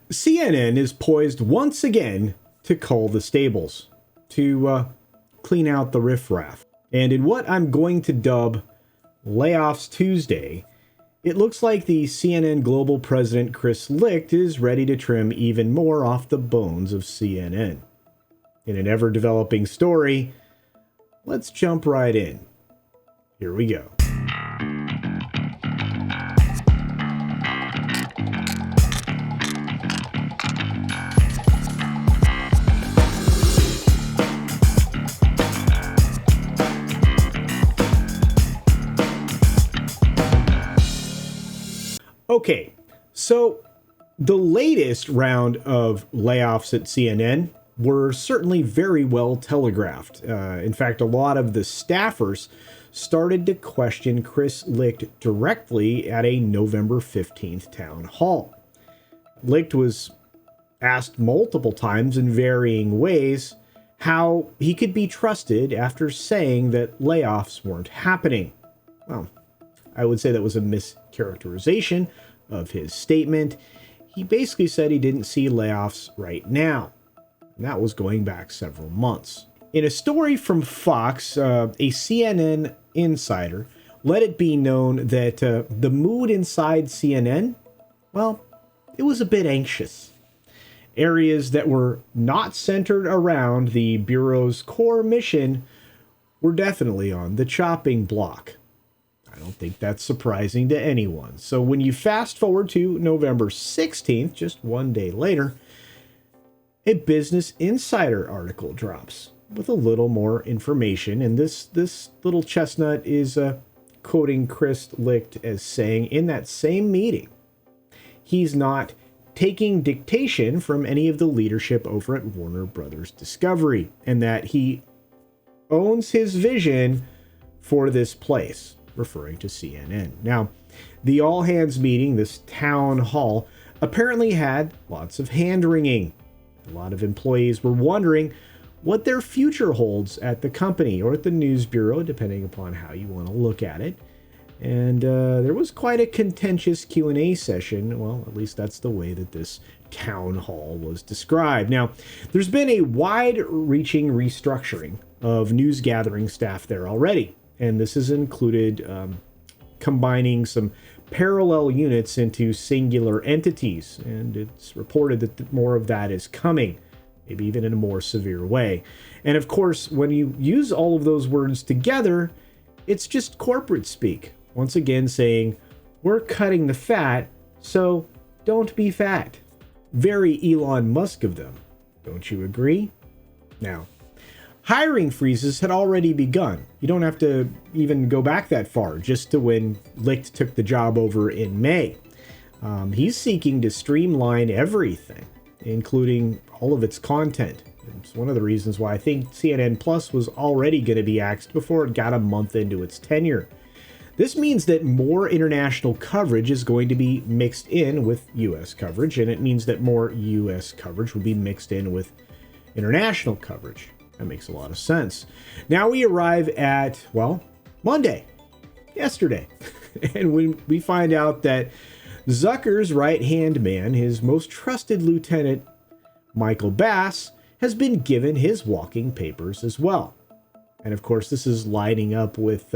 CNN is poised once again to cull the stables, to clean out the riffraff. And in what I'm going to dub Layoffs Tuesday, it looks like the CNN Global President Chris Licht is ready to trim even more off the bones of CNN. In an ever-developing story, let's jump right in. Here we go. Okay, so the latest round of layoffs at CNN were certainly very well telegraphed. In fact, a lot of the staffers started to question Chris Licht directly at a November 15th town hall. Licht was asked multiple times in varying ways how he could be trusted after saying that layoffs weren't happening. Well, I would say that was a mischaracterization of his statement. He basically said he didn't see layoffs right now. And that was going back several months. In a story from Fox, a CNN insider let it be known that the mood inside CNN, well, it was a bit anxious. Areas that were not centered around the Bureau's core mission were definitely on the chopping block. I don't think that's surprising to anyone. So when you fast forward to November 16th, just one day later, a Business Insider article drops with a little more information. And this little chestnut is quoting Chris Licht as saying in that same meeting, he's not taking dictation from any of the leadership over at Warner Brothers Discovery, and that he owns his vision for this place, referring to CNN. Now, the all-hands meeting, this town hall, apparently had lots of hand-wringing. A lot of employees were wondering what their future holds at the company or at the news bureau, depending upon how you want to look at it. And there was quite a contentious Q&A session. Well, at least that's the way that this town hall was described. Now, there's been a wide-reaching restructuring of news gathering staff there already. And this has included combining some parallel units into singular entities. And it's reported that more of that is coming, maybe even in a more severe way. And of course, when you use all of those words together, it's just corporate speak. Once again saying, we're cutting the fat, so don't be fat. Very Elon Musk of them. Don't you agree? Now, hiring freezes had already begun. You don't have to even go back that far, just to when Licht took the job over in May. He's seeking to streamline everything, including all of its content. It's one of the reasons why I think CNN Plus was already going to be axed before it got a month into its tenure. This means that more international coverage is going to be mixed in with US coverage, and it means that more US coverage will be mixed in with international coverage. That makes a lot of sense. Now we arrive at, well, Monday, yesterday. And when we find out that Zucker's right-hand man, his most trusted lieutenant, Michael Bass, has been given his walking papers as well. And of course, this is lining up with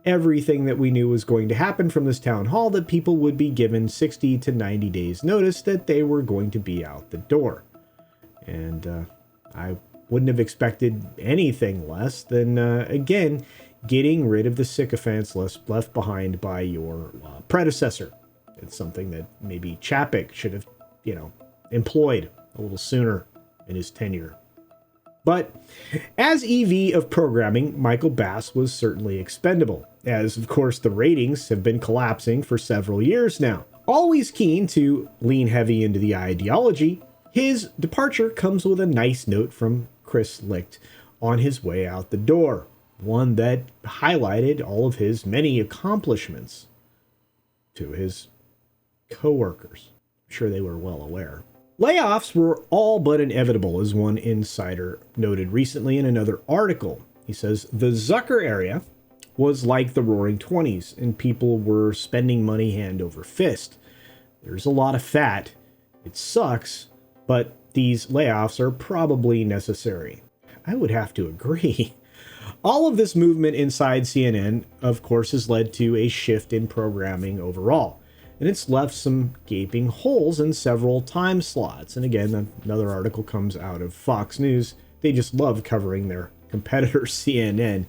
everything that we knew was going to happen from this town hall, that people would be given 60 to 90 days notice that they were going to be out the door. And I wouldn't have expected anything less than, again, getting rid of the sycophants left behind by your predecessor. It's something that maybe Chapek should have, employed a little sooner in his tenure. But as EV of programming, Michael Bass was certainly expendable, as of course the ratings have been collapsing for several years now. Always keen to lean heavy into the ideology, his departure comes with a nice note from Chris Licht on his way out the door, one that highlighted all of his many accomplishments to his co-workers. I'm sure they were well aware. Layoffs were all but inevitable, as one insider noted recently in another article. He says, the Zucker area was like the Roaring '20s, and people were spending money hand over fist. There's a lot of fat. It sucks, but these layoffs are probably necessary. I would have to agree. All of this movement inside CNN, of course, has led to a shift in programming overall, and it's left some gaping holes in several time slots. And again, another article comes out of Fox News. They just love covering their competitor CNN.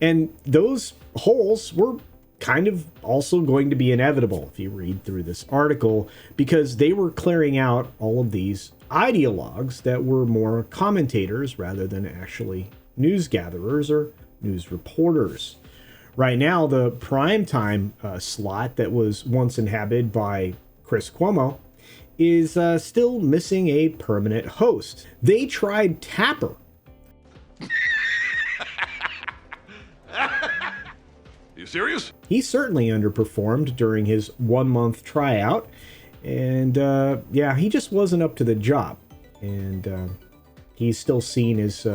And those holes were kind of also going to be inevitable if you read through this article, because they were clearing out all of these ideologues that were more commentators rather than actually news gatherers or news reporters. Right now, the primetime slot that was once inhabited by Chris Cuomo is still missing a permanent host. They tried Tapper. You serious? He certainly underperformed during his 1-month tryout, and yeah, he just wasn't up to the job. And he's still seen as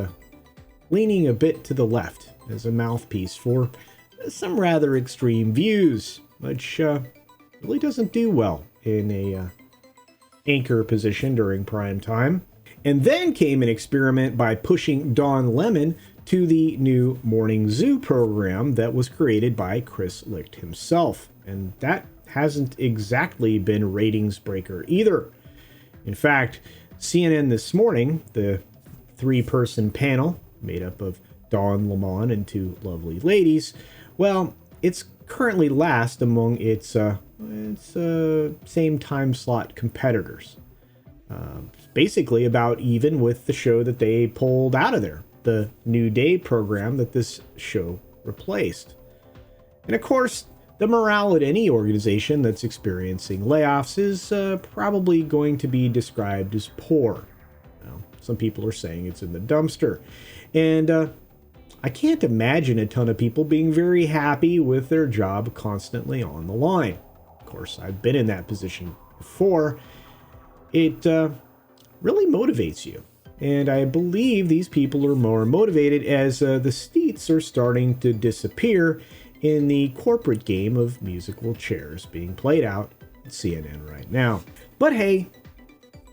leaning a bit to the left as a mouthpiece for some rather extreme views, which really doesn't do well in a anchor position during prime time. And then came an experiment by pushing Don Lemon to the new Morning Zoo program that was created by Chris Licht himself. And that hasn't exactly been ratings breaker either. In fact, CNN this morning, the 3-person panel made up of Don Lemon and 2 lovely ladies, well, it's currently last among its same time slot competitors. Basically about even with the show that they pulled out of there, the New Day program that this show replaced. And of course, the morale at any organization that's experiencing layoffs is probably going to be described as poor. Well, some people are saying it's in the dumpster. And I can't imagine a ton of people being very happy with their job constantly on the line. Of course, I've been in that position before. It really motivates you. And I believe these people are more motivated as the seats are starting to disappear in the corporate game of musical chairs being played out at CNN right now. But hey,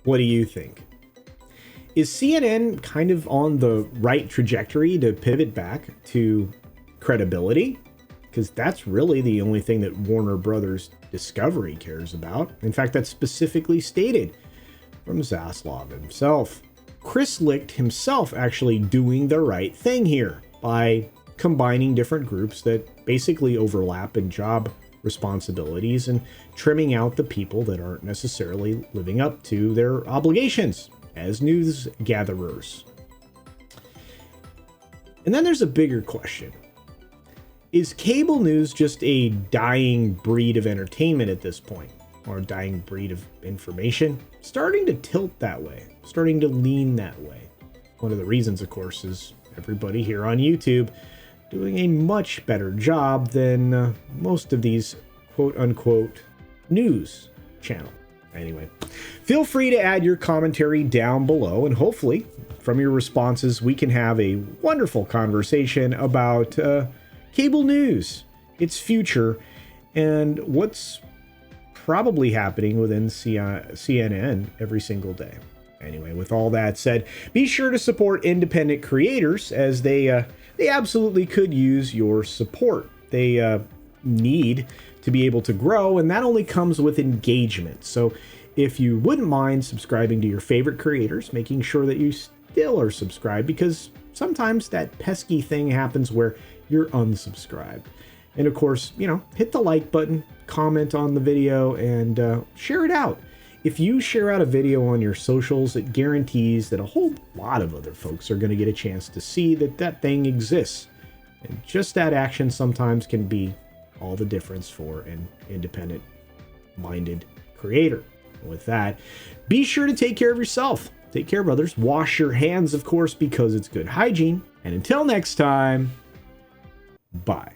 what do you think? Is CNN kind of on the right trajectory to pivot back to credibility? Because that's really the only thing that Warner Brothers Discovery cares about. In fact, that's specifically stated from Zaslav himself. Chris Licht himself actually doing the right thing here by combining different groups that basically overlap in job responsibilities and trimming out the people that aren't necessarily living up to their obligations as news gatherers. And then there's a bigger question. Is cable news just a dying breed of entertainment at this point? Or a dying breed of information? Starting to tilt that way, starting to lean that way. One of the reasons, of course, is everybody here on YouTube doing a much better job than most of these quote-unquote news channels. Anyway, feel free to add your commentary down below, and hopefully from your responses we can have a wonderful conversation about cable news, its future, and what's probably happening within CNN every single day. Anyway, with all that said, be sure to support independent creators, as they absolutely could use your support. They need to be able to grow, and that only comes with engagement. So if you wouldn't mind subscribing to your favorite creators, making sure that you still are subscribed, because sometimes that pesky thing happens where you're unsubscribed. And of course, hit the like button, comment on the video, and share it out. If you share out a video on your socials, it guarantees that a whole lot of other folks are going to get a chance to see that that thing exists. And just that action sometimes can be all the difference for an independent-minded creator. With that, be sure to take care of yourself. Take care of others. Wash your hands, of course, because it's good hygiene. And until next time, bye.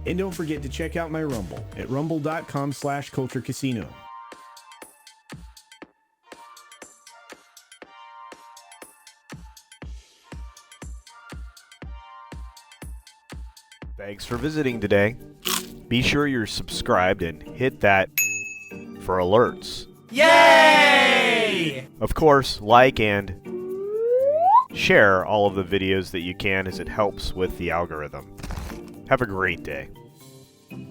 And don't forget to check out my Rumble at rumble.com/CultureCasino. Thanks for visiting today. Be sure you're subscribed and hit that for alerts. Yay! Of course, like and share all of the videos that you can as it helps with the algorithm. Have a great day.